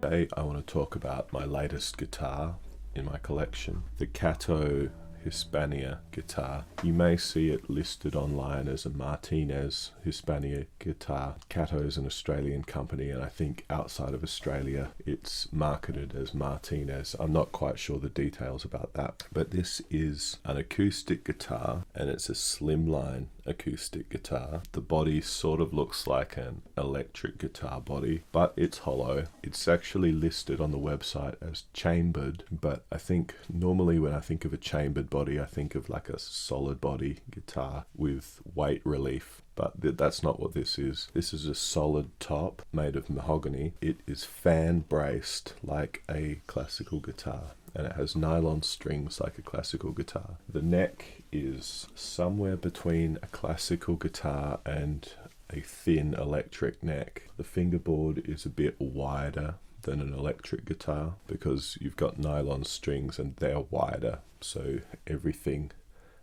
Today I want to talk about my latest guitar in my collection, the Katoh Hispania guitar. You may see it listed online as a Martinez Hispania guitar. Katoh is an Australian company, and I think outside of Australia it's marketed as Martinez. I'm not quite sure the details about that, but this is an acoustic guitar, and it's a slimline acoustic guitar. The body sort of looks like an electric guitar body, but it's hollow. It's actually listed on the website as chambered, but I think normally when I think of a chambered body, I think of like a solid body guitar with weight relief. But that's not what this is. This is a solid top made of mahogany. It is fan braced like a classical guitar, and it has nylon strings like a classical guitar. The neck is somewhere between a classical guitar and a thin electric neck. The fingerboard is a bit wider than an electric guitar because you've got nylon strings and they're wider, so everything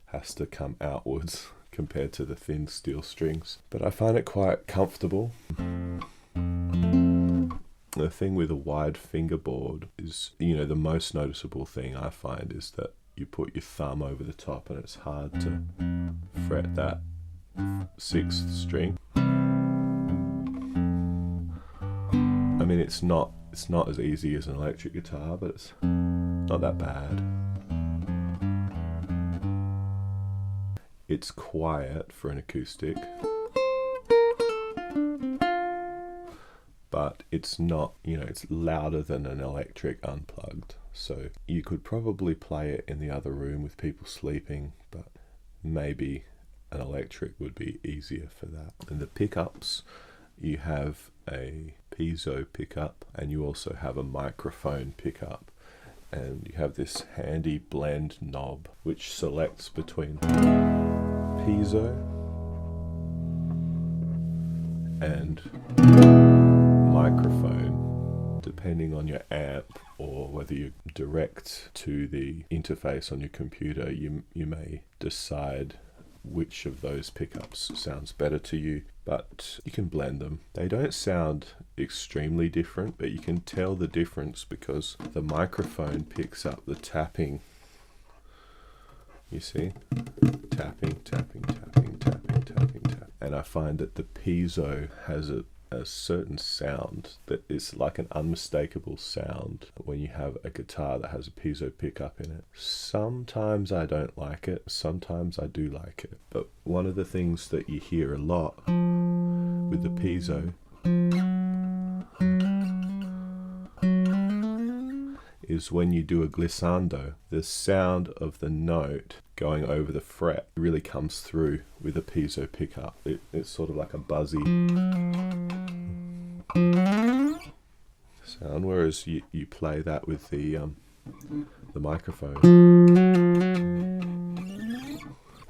has to come outwards compared to the thin steel strings. But I find it quite comfortable. The thing with a wide fingerboard is, the most noticeable thing I find is that you put your thumb over the top and it's hard to fret that sixth string. I mean, it's not as easy as an electric guitar, but it's not that bad. It's quiet for an acoustic, but it's not, it's louder than an electric unplugged. So you could probably play it in the other room with people sleeping, but maybe an electric would be easier for that. And the pickups, you have a piezo pickup and you also have a microphone pickup. And you have this handy blend knob which selects between piezo and microphone, depending on your amp or whether you direct to the interface on your computer. You may decide which of those pickups sounds better to you, but you can blend them. They don't sound extremely different, but you can tell the difference because the microphone picks up the tapping. You see? Tapping, tapping, tapping, tapping, tapping, tapping. And I find that the piezo has a certain sound that is like an unmistakable sound when you have a guitar that has a piezo pickup in it. Sometimes I don't like it, sometimes I do like it. But one of the things that you hear a lot with the piezo is when you do a glissando, the sound of the note going over the fret really comes through with a piezo pickup. It's sort of like a buzzy sound, whereas you play that with the microphone.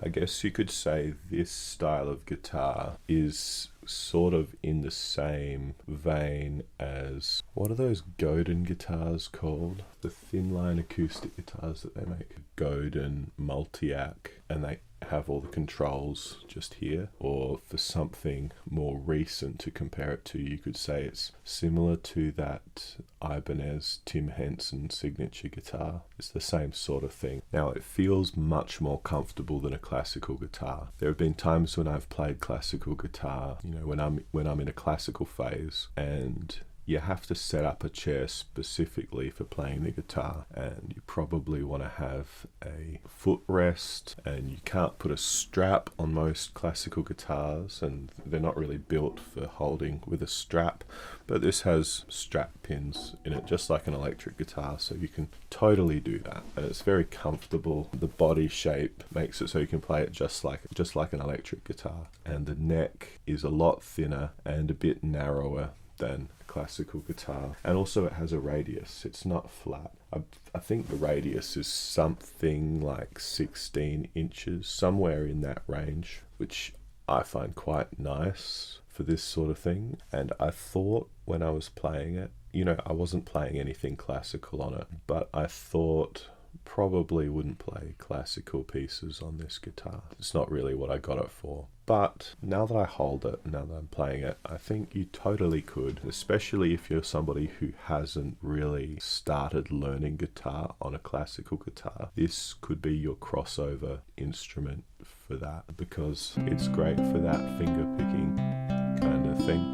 I guess you could say this style of guitar is sort of in the same vein as, what are those Godin guitars called? The Thinline acoustic guitars that they make. Godin Multiac, and they have all the controls just here. Or for something more recent to compare it to, you could say it's similar to that Ibanez Tim Henson signature guitar. It's the same sort of thing. Now it feels much more comfortable than a classical guitar. There have been times when I've played classical guitar, when I'm in a classical phase, and you have to set up a chair specifically for playing the guitar, and you probably want to have a footrest, and you can't put a strap on most classical guitars, and they're not really built for holding with a strap, but this has strap pins in it just like an electric guitar, so you can totally do that, and it's very comfortable. The body shape makes it so you can play it just like an electric guitar, and the neck is a lot thinner and a bit narrower than a classical guitar, and also it has a radius. It's not flat. I think the radius is something like 16 inches, somewhere in that range, which I find quite nice for this sort of thing. And I thought when I was playing it, I wasn't playing anything classical on it, but I thought probably wouldn't play classical pieces on this guitar. It's not really what I got it for. But now that I hold it, now that I'm playing it, I think you totally could, especially if you're somebody who hasn't really started learning guitar on a classical guitar. This could be your crossover instrument for that, because it's great for that finger picking kind of thing.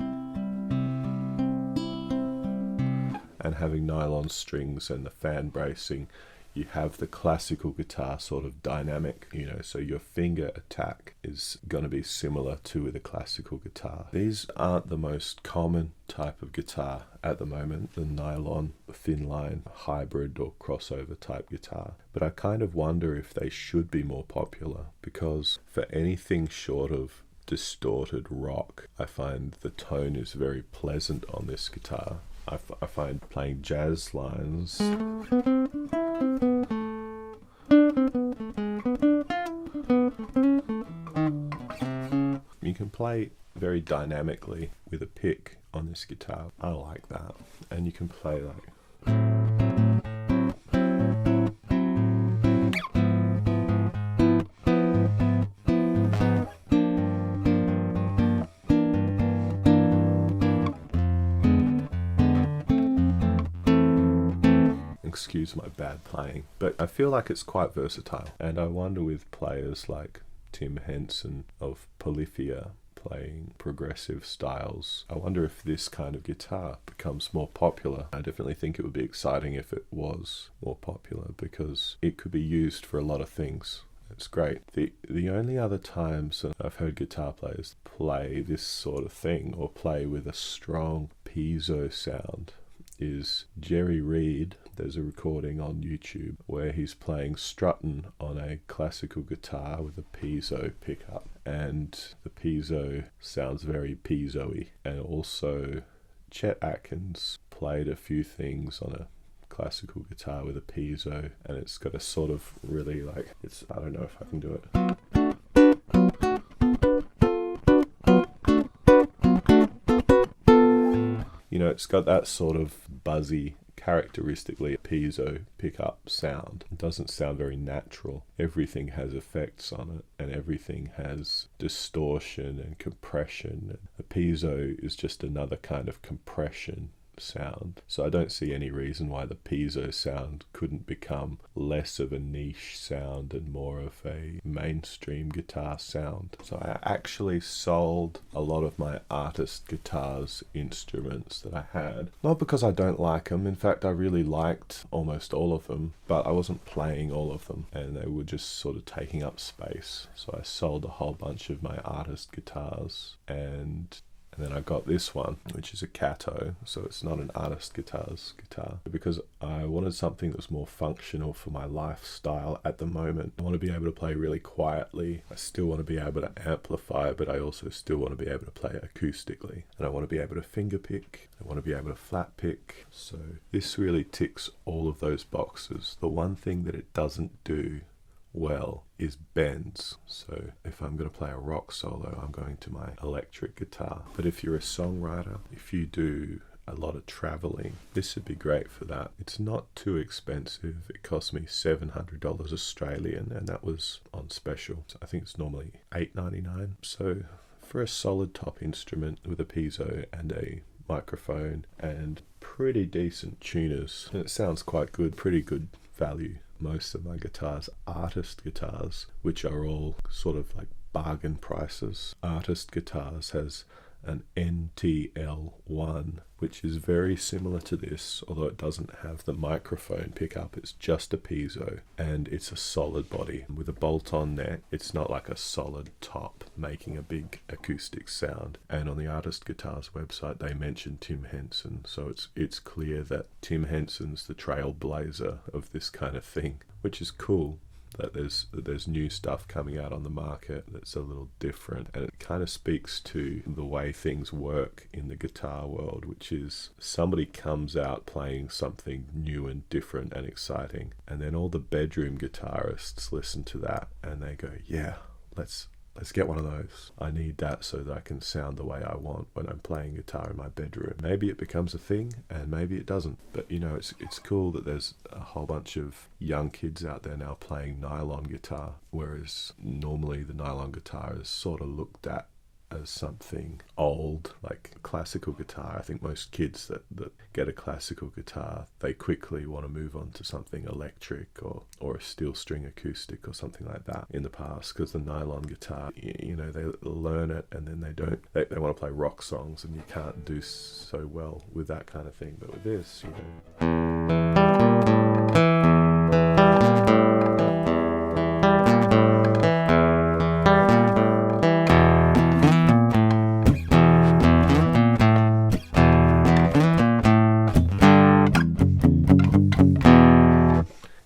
And having nylon strings and the fan bracing, you have the classical guitar sort of dynamic, you know, so your finger attack is going to be similar to the classical guitar. These aren't the most common type of guitar at the moment, the nylon, Thinline, hybrid or crossover type guitar. But I kind of wonder if they should be more popular, because for anything short of distorted rock, I find the tone is very pleasant on this guitar. I find playing jazz lines you can play very dynamically with a pick on this guitar. I like that. And you can play like excuse my bad playing, but I feel like it's quite versatile. And I wonder with players like Tim Henson of Polyphia playing progressive styles, I wonder if this kind of guitar becomes more popular. I definitely think it would be exciting if it was more popular, because it could be used for a lot of things. It's great. The only other times I've heard guitar players play this sort of thing, or play with a strong piezo sound, is Jerry Reed. There's a recording on YouTube where he's playing strutting on a classical guitar with a piezo pickup, and the piezo sounds very piezo-y. And also Chet Atkins played a few things on a classical guitar with a piezo, and it's got a sort of really like, it's, I don't know if I can do it. You know, it's got that sort of buzzy, characteristically piezo pickup sound. It doesn't sound very natural. Everything has effects on it, and everything has distortion and compression. A piezo is just another kind of compression sound. So I don't see any reason why the piezo sound couldn't become less of a niche sound and more of a mainstream guitar sound. So I actually sold a lot of my artist guitars instruments that I had, not because I don't like them. In fact, I really liked almost all of them, but I wasn't playing all of them, and they were just sort of taking up space. So I sold a whole bunch of my artist guitars, and then I got this one, which is a Katoh, so it's not an artist guitar's guitar, because I wanted something that was more functional for my lifestyle at the moment. I want to be able to play really quietly. I still want to be able to amplify, but I also still want to be able to play acoustically. And I want to be able to finger pick. I want to be able to flat pick. So this really ticks all of those boxes. The one thing that it doesn't do well is bends. So if I'm going to play a rock solo, I'm going to my electric guitar. But if you're a songwriter, if you do a lot of traveling, this would be great for that. It's not too expensive. It cost me $700 Australian, and that was on special. So I think it's normally $8.99. So for a solid top instrument with a piezo and a microphone and pretty decent tuners, and it sounds quite good, pretty good value. Most of my guitars, artist guitars, which are all sort of like bargain prices. Artist guitars has an NTL1, which is very similar to this, although it doesn't have the microphone pickup. It's just a piezo, and it's a solid body with a bolt-on neck. It's not like a solid top making a big acoustic sound. And on the Artist Guitars website, they mention Tim Henson, so it's clear that Tim Henson's the trailblazer of this kind of thing, which is cool. That there's new stuff coming out on the market that's a little different, and it kind of speaks to the way things work in the guitar world, which is somebody comes out playing something new and different and exciting, and then all the bedroom guitarists listen to that and they go, yeah, let's let's get one of those. I need that so that I can sound the way I want when I'm playing guitar in my bedroom. Maybe it becomes a thing and maybe it doesn't. But you know, it's cool that there's a whole bunch of young kids out there now playing nylon guitar, whereas normally the nylon guitar is sort of looked at as something old, like classical guitar. I think most kids that get a classical guitar, they quickly want to move on to something electric or a steel string acoustic or something like that in the past, because the nylon guitar, you know, they learn it and then they want to play rock songs, and you can't do so well with that kind of thing. But with this, you know,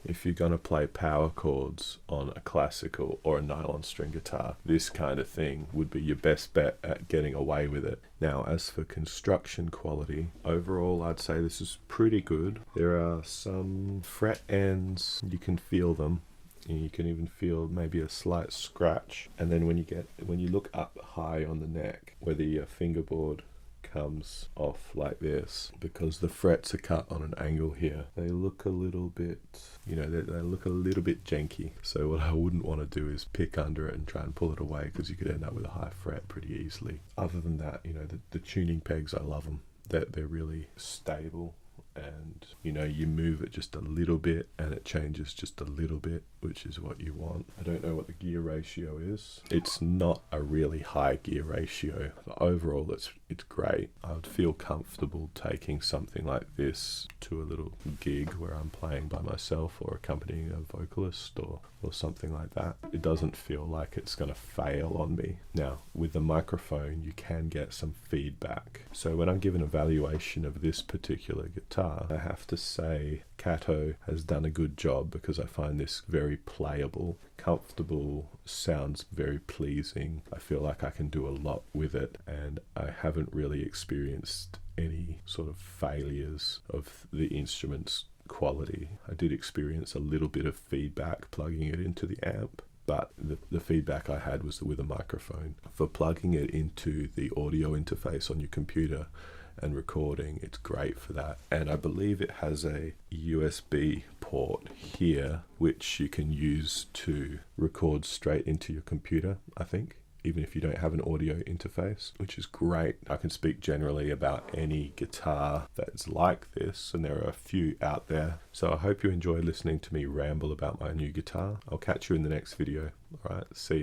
if you're going to play power chords on a classical or a nylon string guitar, this kind of thing would be your best bet at getting away with it. Now, as for construction quality, overall I'd say this is pretty good. There are some fret ends, you can feel them. You can even feel maybe a slight scratch. And then when you look up high on the neck, where the fingerboard comes off like this, because the frets are cut on an angle here, they look a little bit, you know, they look a little bit janky. So what I wouldn't want to do is pick under it and try and pull it away, because you could end up with a high fret pretty easily. Other than that, you know, the tuning pegs, I love them. They're really stable, and you know, you move it just a little bit and it changes just a little bit, which is what you want. I don't know what the gear ratio is. It's not a really high gear ratio, but overall it's great. I would feel comfortable taking something like this to a little gig where I'm playing by myself or accompanying a vocalist or something like that. It doesn't feel like it's going to fail on me. Now, with the microphone, you can get some feedback. So when I'm giving an evaluation of this particular guitar, I have to say Katoh has done a good job, because I find this very playable, comfortable, sounds very pleasing. I feel like I can do a lot with it, and I haven't really experienced any sort of failures of the instrument's quality. I did experience a little bit of feedback plugging it into the amp, but the feedback I had was with a microphone. For plugging it into the audio interface on your computer and recording, it's great for that. And I believe it has a USB port here, which you can use to record straight into your computer, I think, even if you don't have an audio interface, which is great. I can speak generally about any guitar that's like this, and there are a few out there. So I hope you enjoy listening to me ramble about my new guitar. I'll catch you in the next video. All right, see ya.